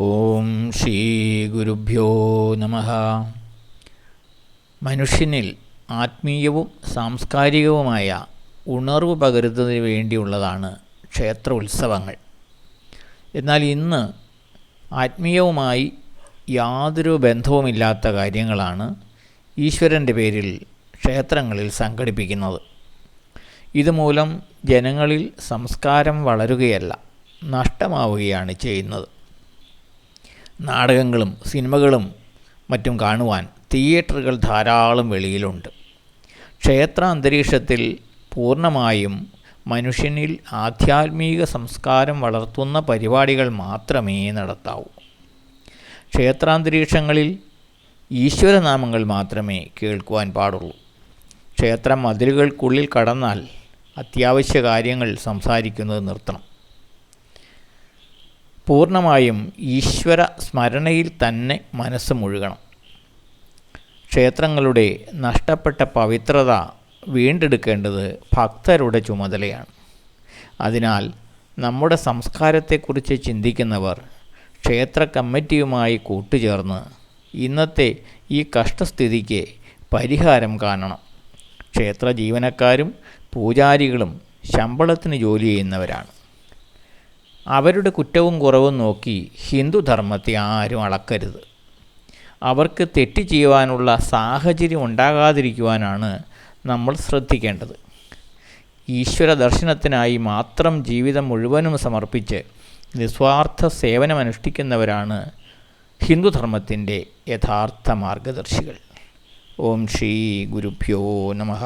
ഓം ശ്രീ ഗുരുഭ്യോ നമഃ. മനുഷ്യനിൽ ആത്മീയവും സാംസ്കാരികവുമായ ഉണർവ് പകരുന്നതിന് വേണ്ടിയുള്ളതാണ് ക്ഷേത്ര ഉത്സവങ്ങൾ. എന്നാൽ ഇന്ന് ആത്മീയവുമായി യാതൊരു ബന്ധവുമില്ലാത്ത കാര്യങ്ങളാണ് ഈശ്വരൻ്റെ പേരിൽ ക്ഷേത്രങ്ങളിൽ സംഘടിപ്പിക്കുന്നത്. ഇതുമൂലം ജനങ്ങളിൽ സംസ്കാരം വളരുകയല്ല, നഷ്ടമാവുകയാണ് ചെയ്യുന്നത്. നാടകങ്ങളും സിനിമകളും മറ്റും കാണുവാൻ തിയേറ്ററുകൾ ധാരാളം വെളിയിലുണ്ട്. ക്ഷേത്ര അന്തരീക്ഷത്തിൽ പൂർണ്ണമായും മനുഷ്യനിൽ ആധ്യാത്മിക സംസ്കാരം വളർത്തുന്ന പരിപാടികൾ മാത്രമേ നടത്താവൂ. ക്ഷേത്രാന്തരീക്ഷങ്ങളിൽ ഈശ്വരനാമങ്ങൾ മാത്രമേ കേൾക്കുവാൻ പാടുള്ളൂ. ക്ഷേത്ര മതിലുകൾക്കുള്ളിൽ കടന്നാൽ അത്യാവശ്യ കാര്യങ്ങൾ സംസാരിക്കുന്നത് നിർത്തണം. പൂർണ്ണമായും ഈശ്വര സ്മരണയിൽ തന്നെ മനസ്സ് മുഴുകണം. ക്ഷേത്രങ്ങളുടെ നഷ്ടപ്പെട്ട പവിത്രത വീണ്ടെടുക്കേണ്ടത് ഭക്തരുടെ ചുമതലയാണ്. അതിനാൽ നമ്മുടെ സംസ്കാരത്തെക്കുറിച്ച് ചിന്തിക്കുന്നവർ ക്ഷേത്ര കമ്മിറ്റിയുമായി കൂട്ടുചേർന്ന് ഇന്നത്തെ ഈ കഷ്ടസ്ഥിതിക്ക് പരിഹാരം കാണണം. ക്ഷേത്ര ജീവനക്കാരും പൂജാരികളും ശമ്പളത്തിന് ജോലി ചെയ്യുന്നവരാണ്. അവരുടെ കുറ്റവും കുറവും നോക്കി ഹിന്ദുധർമ്മത്തെ ആരും അളക്കരുത്. അവർക്ക് തെറ്റ് ചെയ്യുവാനുള്ള സാഹചര്യം ഉണ്ടാകാതിരിക്കുവാനാണ് നമ്മൾ ശ്രദ്ധിക്കേണ്ടത്. ഈശ്വര ദർശനത്തിനായി മാത്രം ജീവിതം മുഴുവനും സമർപ്പിച്ച് നിസ്വാർത്ഥ സേവനമനുഷ്ഠിക്കുന്നവരാണ് ഹിന്ദുധർമ്മത്തിൻ്റെ യഥാർത്ഥ മാർഗദർശികൾ. ഓം ശ്രീ ഗുരുഭ്യോ നമഃ.